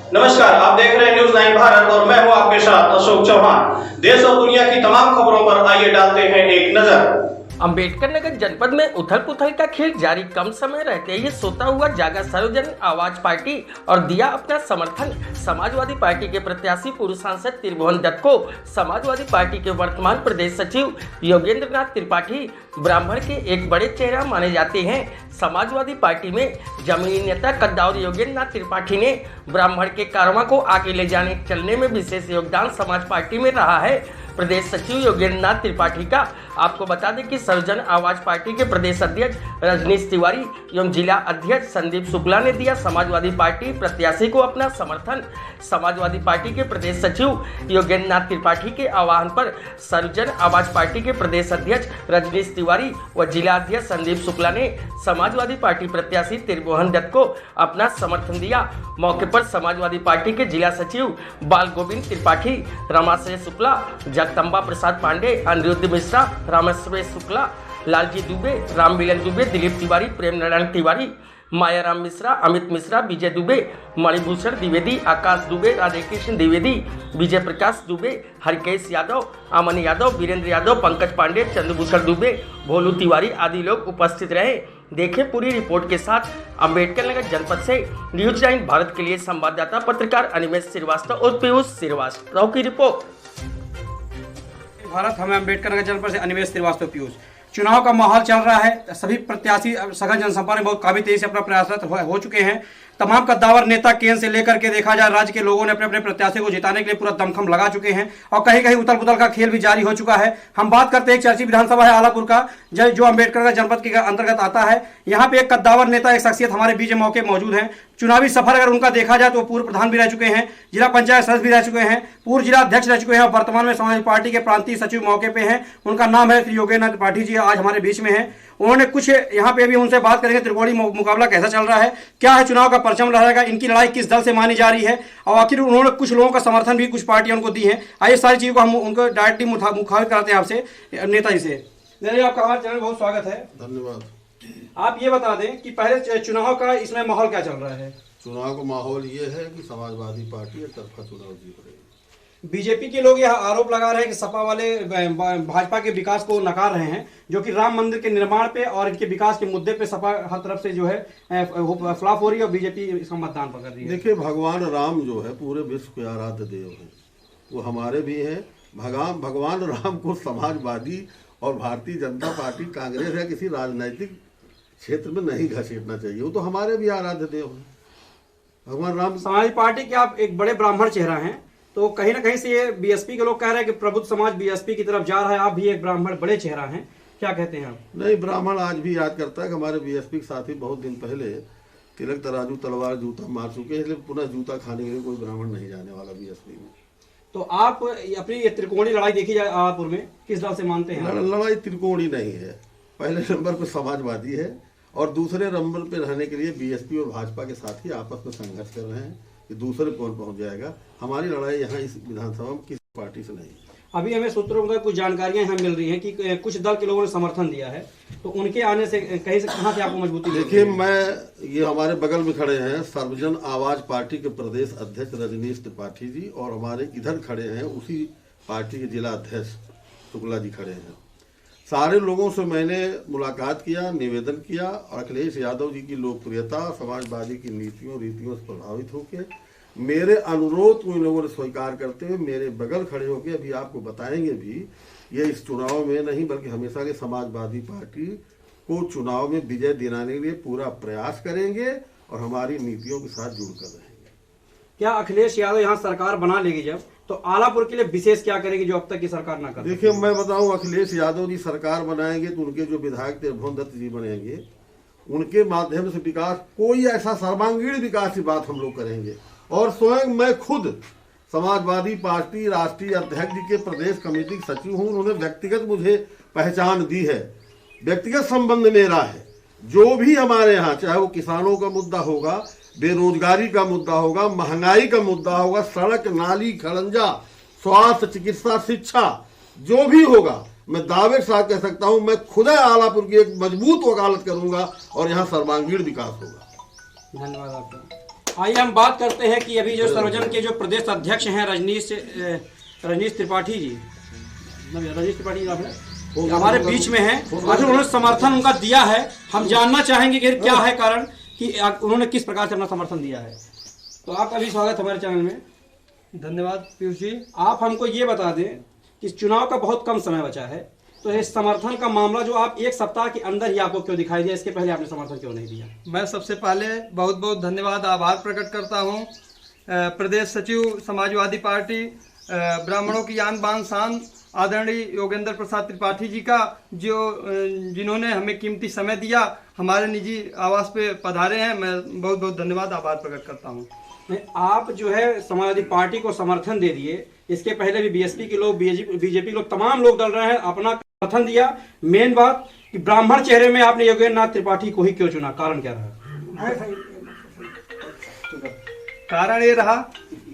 नमस्कार, आप देख रहे हैं न्यूज़ 9 भारत और मैं हूं आपके साथ अशोक चौहान। देश और दुनिया की तमाम खबरों पर आइए डालते हैं एक नजर। अंबेडकर नगर जनपद में उथल पुथल का खेल जारी। कम समय रहते ही सोता हुआ जागा सर्वजन आवाज पार्टी और दिया अपना समर्थन। समाजवादी पार्टी के प्रत्याशी पूर्व सांसद त्रिभुवन दत्त को समाजवादी पार्टी के वर्तमान प्रदेश सचिव योगेंद्र नाथ त्रिपाठी ब्राह्मण के एक बड़े चेहरा माने जाते हैं। समाजवादी पार्टी में जमीनी नेता कद्दावर योगेंद्र नाथ त्रिपाठी ने ब्राह्मण के कारवां को आगे ले जाने चलने में विशेष योगदान समाज पार्टी में रहा है। प्रदेश सचिव योगेंद्र नाथ त्रिपाठी का आपको बता दें कि सर्वजन आवाज पार्टी के प्रदेश अध्यक्ष रजनीश तिवारी एवं जिला अध्यक्ष संदीप शुक्ला ने दिया समाजवादी पार्टी प्रत्याशी को अपना समर्थन। समाजवादी पार्टी के प्रदेश सचिव योगेंद्र नाथ त्रिपाठी के आह्वान पर सर्वजन आवाज पार्टी के प्रदेश अध्यक्ष रजनीश तिवारी व जिला अध्यक्ष संदीप शुक्ला ने समाजवादी पार्टी प्रत्याशी त्रिभुवन दत्त को अपना समर्थन दिया। मौके पर समाजवादी पार्टी के जिला सचिव बाल गोविंद त्रिपाठी, रमाश्रय शुक्ला, जगदम्बा प्रसाद पांडे, अनिरुद्ध मिश्रा, रामेश्वर शुक्ला, लालजी दुबे, राम मिलन दुबे, दिलीप तिवारी, प्रेम नारायण तिवारी, मायाराम मिश्रा, अमित मिश्रा, विजय दुबे, मणिभूषण द्विवेदी, आकाश दुबे, राधेकृष्ण द्विवेदी, विजय प्रकाश दुबे, हरकेश यादव, अमन यादव, वीरेंद्र यादव, पंकज पांडे, चंद्रभूषण दुबे, भोलू तिवारी आदि लोग उपस्थित रहे। देखें पूरी रिपोर्ट के साथ अंबेडकर नगर जनपद से न्यूज़ 9 भारत के लिए संवाददाता पत्रकार अनिमेश श्रीवास्तव और पीयूष श्रीवास्तव की रिपोर्ट। भारत, हमें अंबेडकर नगर जनपद से अनिमेश श्रीवास्तव पीयूष। चुनाव का माहौल चल रहा है, सभी प्रत्याशी सघन जनसंपर्क में बहुत काफी तेजी से अपना प्रयासरत हो चुके हैं। तमाम कद्दावर नेता केंद्र से लेकर के देखा जाए राज्य के लोगों ने अपने अपने प्रत्याशी को जिताने के लिए पूरा दमखम लगा चुके हैं और कहीं कहीं उथल पुथल का खेल भी जारी हो चुका है। हम बात करते हैं एक चर्चित विधानसभा है आलापुर का, जो अंबेडकर नगर जनपद के अंतर्गत आता है। यहाँ पे एक कद्दावर नेता, एक शख्सियत हमारे बीच मौके मौजूद हैं। चुनावी सफर अगर उनका देखा जाए तो पूर्व प्रधान भी रह चुके हैं, जिला पंचायत सदस्य भी रह चुके हैं, पूर्व जिला अध्यक्ष रह चुके हैं और वर्तमान में समाजवादी पार्टी के प्रांतीय सचिव मौके पे हैं। उनका नाम है श्री योगेंद्र नाथ त्रिपाठी जी, आज हमारे बीच में है। उन्होंने कुछ यहाँ पे भी उनसे बात करेंगे, त्रिकोणीय मुकाबला कैसा चल रहा है, क्या है चुनाव का परचम लहराएगा, इनकी लड़ाई किस दल से मानी जा रही है और आखिर उन्होंने कुछ लोगों का समर्थन भी कुछ पार्टियां उनको दी है। आइए सारी चीजों को हम उनको डायरेक्टली मुखातिब कराते हैं आपसे नेताजी से। आपका हमारे चैनल बहुत स्वागत है। धन्यवाद। आप ये बता दें कि पहले चुनाव का इसमें माहौल क्या चल रहा है? चुनाव का माहौल ये है कि समाजवादी पार्टी एक तरफा चुनाव जीत रही है। बीजेपी के लोग यह आरोप लगा रहे हैं कि सपा वाले भाजपा के विकास को नकार रहे हैं, जो कि राम मंदिर के निर्माण पे और इनके विकास के मुद्दे पे सपा हर तरफ से जो है फ्लॉप हो रही है और बीजेपी इसका मतदान पकड़ रही है। देखिए, भगवान राम जो है पूरे विश्व के आराध्य देव हैं, वो हमारे भी हैं। भगवान राम को समाजवादी और भारतीय जनता पार्टी, कांग्रेस या किसी राजनीतिक क्षेत्र में नहीं घसीटना चाहिए, वो तो हमारे भी आराध्य देव हैं भगवान राम। समाजवादी पार्टी के आप एक बड़े ब्राह्मण चेहरा हैं, तो कहीं ना कहीं से ये बीएसपी के लोग कह रहे हैं कि प्रबुद्ध समाज बीएसपी की तरफ जा रहा है, आप भी एक ब्राह्मण बड़े चेहरा हैं, क्या कहते हैं आप? नहीं, ब्राह्मण आज भी याद करता है कि हमारे बीएसपी के साथी बहुत दिन पहले तिलक तराजू तलवार जूता मार चुके हैं, इसलिए पुनः जूता खाने के लिए कोई ब्राह्मण नहीं जाने वाला बीएसपी में। तो आप अपनी ये त्रिकोणीय लड़ाई देखी जाए आलापुर में, किस दल से मानते हैं? लड़ाई त्रिकोणीय नहीं है, पहले नंबर पर समाजवादी है और दूसरे नंबर पर रहने के लिए बीएसपी और भाजपा के साथी आपस में संघर्ष कर रहे हैं कि दूसरे कौन पहुंच जाएगा। हमारी लड़ाई यहाँ इस विधानसभा में किसी पार्टी से नहीं। अभी हमें सूत्रों का कुछ जानकारियां यहाँ मिल रही हैं कि कुछ दल के लोगों ने समर्थन दिया है, तो उनके आने से कहीं से कहां से आपको मजबूती? देखिए, ये हमारे बगल में खड़े हैं सर्वजन आवाज पार्टी के प्रदेश अध्यक्ष रजनीश त्रिपाठी जी, और हमारे इधर खड़े हैं उसी पार्टी के जिला अध्यक्ष शुक्ला जी खड़े हैं। सारे लोगों से मैंने मुलाकात किया, निवेदन किया और अखिलेश यादव जी की लोकप्रियता, समाजवादी की नीतियों रीतियों से प्रभावित होकर मेरे अनुरोध को इन लोगों ने स्वीकार करते हुए मेरे बगल खड़े होकर अभी आपको बताएंगे भी, ये इस चुनाव में नहीं बल्कि हमेशा के समाजवादी पार्टी को चुनाव में विजय दिलाने के लिए पूरा प्रयास करेंगे और हमारी नीतियों के साथ जुड़कर रहेंगे। क्या अखिलेश यादव यहाँ सरकार बना लेगी जब, तो आलापुर के लिए विशेष क्या करेगी जो अब तक की सरकार ना करे? देखिए, मैं बताऊं, अखिलेश यादव जी सरकार बनाएंगे तो उनके जो विधायक त्रिभुवन दत्त जी बनेंगे, उनके माध्यम से विकास, कोई ऐसा सर्वांगीण विकास की बात हम लोग करेंगे। और स्वयं मैं खुद समाजवादी पार्टी राष्ट्रीय अध्यक्ष जी के प्रदेश कमेटी सचिव हूं, उन्होंने व्यक्तिगत मुझे पहचान दी है, व्यक्तिगत संबंध मेरा है। जो भी हमारे यहाँ, चाहे वो किसानों का मुद्दा होगा, बेरोजगारी का मुद्दा होगा, महंगाई का मुद्दा होगा, सड़क नाली खड़ंजा, स्वास्थ्य चिकित्सा शिक्षा, जो भी होगा, मैं दावे के साथ कह सकता हूं, मैं खुद आलापुर की एक मजबूत वकालत करूंगा और यहाँ सर्वांगीण विकास होगा। धन्यवाद आपका। आइए हम बात करते हैं कि अभी जो सर्वजन के जो प्रदेश अध्यक्ष हैं रजनीश त्रिपाठी जी, हमारे बीच में हैं। आखिर उन्होंने समर्थन उनका दिया है, हम जानना चाहेंगे कि क्या है कारण कि उन्होंने किस प्रकार से अपना समर्थन दिया है। तो आपका भी स्वागत हमारे चैनल में। धन्यवाद पीयूष जी। आप हमको ये बता दें कि चुनाव का बहुत कम समय बचा है, तो ये समर्थन का मामला जो आप एक सप्ताह के अंदर ही आपको क्यों दिखाई दिया, इसके पहले आपने समर्थन क्यों नहीं दिया? मैं सबसे पहले बहुत बहुत धन्यवाद आभार प्रकट करता हूँ प्रदेश सचिव समाजवादी पार्टी ब्राह्मणों की आन बान शान आदरणीय योगेंद्र प्रसाद त्रिपाठी जी का, जिन्होंने हमें कीमती समय दिया, हमारे निजी आवास पे पधारे हैं। मैं बहुत बहुत धन्यवाद आभार प्रकट करता हूँ। आप जो है समाजवादी पार्टी को समर्थन दे दिए, इसके पहले भी बीएसपी के लोग, बीजेपी के लोग, तमाम लोग डल रहे हैं, अपना समर्थन दिया। मेन बात कि ब्राह्मण चेहरे में आपने योगेंद्र नाथ त्रिपाठी को ही क्यों चुना, कारण क्या रहा? कारण ये रहा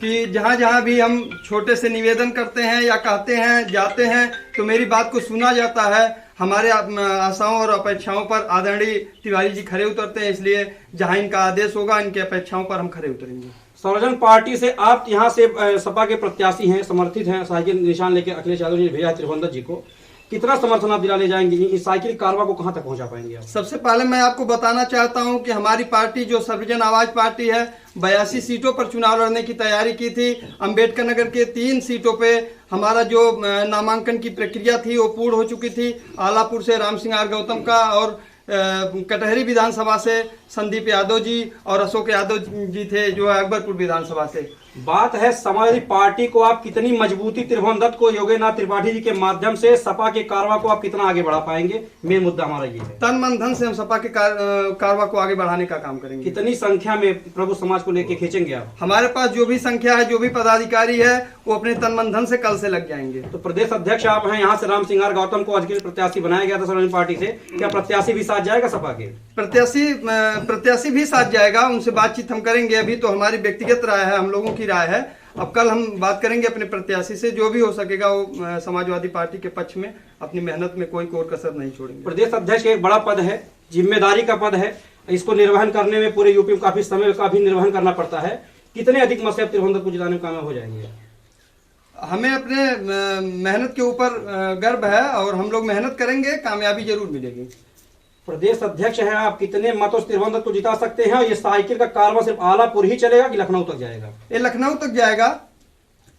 कि जहाँ जहाँ भी हम छोटे से निवेदन करते हैं या कहते हैं, जाते हैं, तो मेरी बात को सुना जाता है। हमारे आशाओं और अपेक्षाओं पर आदरणीय तिवारी जी खरे उतरते हैं, इसलिए जहाँ इनका आदेश होगा, इनकी अपेक्षाओं पर हम खरे उतरेंगे। सर्वजन पार्टी से आप यहाँ से सपा के प्रत्याशी हैं, समर्थित हैं, साइकिल निशान लेकर अखिलेश यादव जी ने भेजा त्रिभुवन जी को। कितना समर्थन आप दिला ले जाएंगे, इस साइकिल कारवा को कहाँ तक पहुँचा पाएंगे आप? सबसे पहले मैं आपको बताना चाहता हूं कि हमारी पार्टी जो सर्वजन आवाज पार्टी है, 82 सीटों पर चुनाव लड़ने की तैयारी की थी। अंबेडकर नगर के 3 सीटों पे हमारा जो नामांकन की प्रक्रिया थी वो पूर्ण हो चुकी थी। आलापुर से राम सिंह आर गौतम का और कटहरी विधानसभा से संदीप यादव जी और अशोक यादव जी थे जो अकबरपुर विधानसभा से। बात है समाजवादी पार्टी को आप कितनी मजबूती, त्रिभुवन दत्त को, योगेंद्र नाथ त्रिपाठी जी के माध्यम से सपा के कारवा को आप कितना आगे बढ़ा पाएंगे? मेन मुद्दा हमारा ये है। तन मन धन से हम सपा के कारवा को आगे बढ़ाने का काम करेंगे। कितनी संख्या में प्रभु समाज को लेके खींचेंगे आप? हमारे पास जो भी संख्या है, जो भी पदाधिकारी है, वो अपने तन मन धन से कल से लग जाएंगे। तो प्रदेश अध्यक्ष आप हैं, यहाँ से राम सिंह आर गौतम को आज प्रत्याशी बनाया गया था समाजवादी पार्टी से, क्या प्रत्याशी भी साथ जाएगा सपा के? प्रत्याशी भी साथ जाएगा, उनसे बातचीत हम करेंगे। अभी तो हमारी व्यक्तिगत राय है, हम लोगों की राय है। अब कल हम बात करेंगे अपने प्रत्याशी से, जो भी हो सकेगा वो समाजवादी पार्टी के पक्ष में अपनी मेहनत में कोई कोर कसर नहीं छोड़ेंगे। प्रदेश अध्यक्ष एक बड़ा पद है, जिम्मेदारी का पद है, इसको निर्वहन करने में पूरे यूपी में काफी समय का भी निर्वहन करना पड़ता है। कितने अधिक मत से त्रिभुवन दत्त को जिताने में कामयाब हो जाएंगे? हमें अपने मेहनत के ऊपर गर्व है और हम लोग मेहनत करेंगे, कामयाबी जरूर मिलेगी। प्रदेश अध्यक्ष हैं आप, कितने मतों से त्रिभुवन दत्त को जिता सकते हैं? ये साइकिल का कारवा सिर्फ आलापुर ही चलेगा कि लखनऊ तक जाएगा? ये लखनऊ तक जाएगा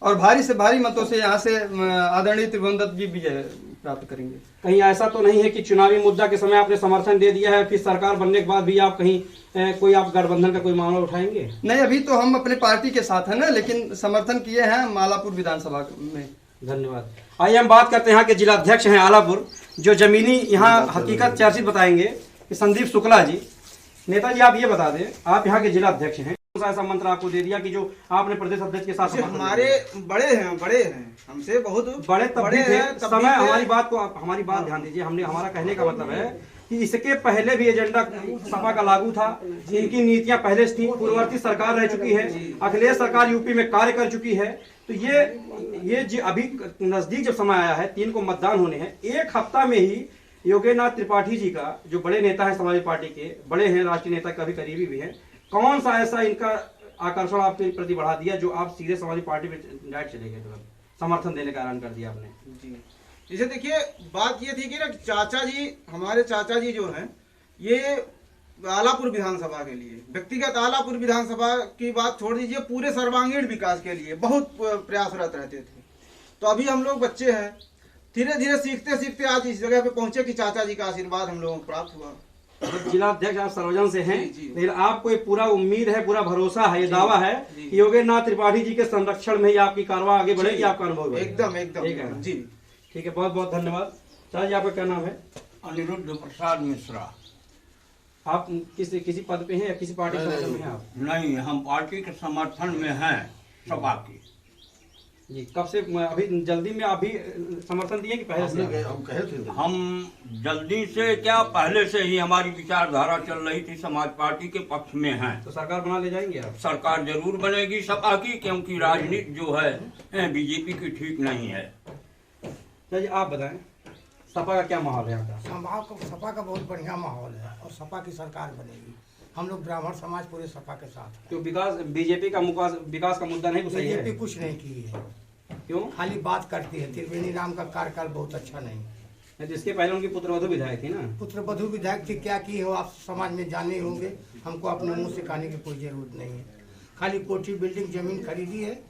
और भारी से भारी मतों से यहाँ से आदरणीय त्रिभुवन दत्त जी विजय प्राप्त करेंगे। कहीं ऐसा तो नहीं है कि चुनावी मुद्दा के समय आपने समर्थन दे दिया है, फिर सरकार बनने के बाद भी आप कहीं कोई आप गठबंधन का कोई मामला उठाएंगे? नहीं, अभी तो हम अपने पार्टी के साथ है ना, लेकिन समर्थन किए हैं मालापुर विधानसभा में। धन्यवाद। आइए हम बात करते हैं यहाँ के जिला अध्यक्ष हैं आलापुर, जो जमीनी यहाँ हकीकत चर्चित बताएंगे कि संदीप शुक्ला जी। नेताजी आप ये बता दें, आप यहाँ के जिला अध्यक्ष हैं, कौन सा ऐसा मंत्र आपको दे दिया कि जो आपने प्रदेश अध्यक्ष के साथ? हमारे बड़े हैं हमसे बहुत बड़े तब भी थे समय। हमारी बात ध्यान दीजिए, हमने हमारा कहने का मतलब है कि इसके पहले भी एजेंडा सपा का लागू था, इनकी नीतियां पहले से थी, पूर्ववर्ती सरकार रह चुकी है, अखिलेश सरकार यूपी में कार्य कर चुकी है। तो ये जो अभी नजदीक जब समय आया है, 3 को मतदान होने हैं, 1 हफ्ता में ही योगेंद्र नाथ त्रिपाठी जी का, जो बड़े नेता है समाजवादी पार्टी के, बड़े हैं, राष्ट्रीय नेता कभी करीबी भी हैं, कौन सा ऐसा इनका आकर्षण आपके प्रति बढ़ा दिया जो आप सीधे समाजवादी पार्टी में डायरेक्ट चले गए, तुरंत समर्थन देने का ऐलान कर दिया आपने? जी, जैसे देखिए बात ये थी कि ना चाचा जी, हमारे चाचा जी जो हैं, ये आलापुर विधानसभा के लिए, व्यक्तिगत आलापुर विधानसभा की बात छोड़ दीजिए, पूरे सर्वांगीण विकास के लिए बहुत प्रयासरत रहते थे। तो अभी हम लोग बच्चे हैं, धीरे धीरे सीखते सीखते आज इस जगह पे पहुंचे कि चाचा जी का आशीर्वाद हम लोगों को प्राप्त हुआ। जिला अध्यक्ष आप सर्वजन से हैं, लेकिन आपको ये पूरा उम्मीद है, पूरा भरोसा है, ये दावा है कि योगेंद्र नाथ त्रिपाठी जी के संरक्षण में ही आपकी कारवा आगे बढ़ेगी, आपका अनुभव? एकदम जी, ठीक है, बहुत बहुत धन्यवाद। चाचा जी आपका क्या नाम है? अनिरुद्ध प्रसाद मिश्रा। आप किसी पद पे हैं या किसी पार्टी समर्थन में हैं आप? नहीं, हम पार्टी के समर्थन में हैं, सपा की। जी, कब से? अभी जल्दी में अभी समर्थन दिए कि पहले से? हम कहे थे, हम जल्दी से क्या, पहले से ही हमारी विचारधारा चल रही थी, समाज पार्टी के पक्ष में हैं। तो सरकार बना ले जाएंगे आप? सरकार जरूर बनेगी सपा की, क्योंकि राजनीति जो है बीजेपी की ठीक नहीं है। जी आप बताएं, सपा का क्या माहौल है यहाँ का? सपा का बहुत बढ़िया माहौल है और सपा की सरकार बनेगी। हम लोग ब्राह्मण समाज पूरे सपा के साथ हैं। तो विकास बीजेपी का विकास का मुद्दा नहीं सही है। बीजेपी कुछ नहीं की है, क्यों? खाली बात करती है। त्रिवेणी राम का कार्यकाल बहुत अच्छा नहीं। जिसके पहले उनकी पुत्रवधू विधायक थी ना। पुत्रवधू विधायक थी, क्या की हो आप समाज में जाने होंगे, हमको अपने मुंह से कहने की कोई जरूरत नहीं है। खाली कोठी बिल्डिंग जमीन खरीदी है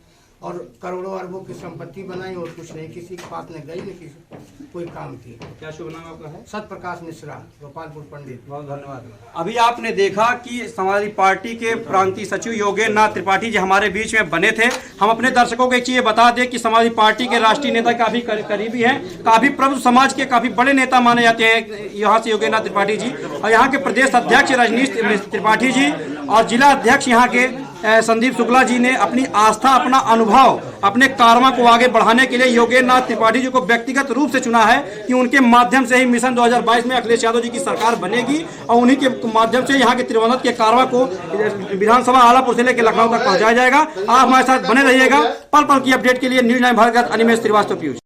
और करोड़ों अरबों की संपत्ति बनाई और कुछ नहीं, किसी के पास न गई न किसी कोई काम की। क्या शुभ नाम आपका है? सतप्रकाश मिश्रा, गोपालपुर पंडित। बहुत धन्यवाद। अभी आपने देखा कि समाजवादी पार्टी के प्रांतीय सचिव योगेंद्र नाथ त्रिपाठी जी हमारे बीच में बने थे। हम अपने दर्शकों को एक चीज बता दें कि समाजवादी पार्टी के राष्ट्रीय नेता काफी करीबी हैं, काफी प्रबुद्ध समाज के काफी बड़े नेता माने जाते हैं यहाँ से योगेंद्र नाथ त्रिपाठी जी, और यहाँ के प्रदेश अध्यक्ष रजनीश त्रिपाठी जी और जिला अध्यक्ष यहाँ के संदीप शुक्ला जी ने अपनी आस्था, अपना अनुभव, अपने कारवा को आगे बढ़ाने के लिए योगेंद्र नाथ त्रिपाठी जी को व्यक्तिगत रूप से चुना है कि उनके माध्यम से ही मिशन 2022 में अखिलेश यादव जी की सरकार बनेगी और उन्हीं के माध्यम से यहाँ के त्रिभुवन के कारवा को विधानसभा आलापुर से लेकर लखनऊ तक पहुंचाया जाएगा। आप हमारे साथ बने रहिएगा। पल पल की अपडेट के लिए न्यूज़ 9 भारत अनिमेश श्रीवास्तव पीयूष।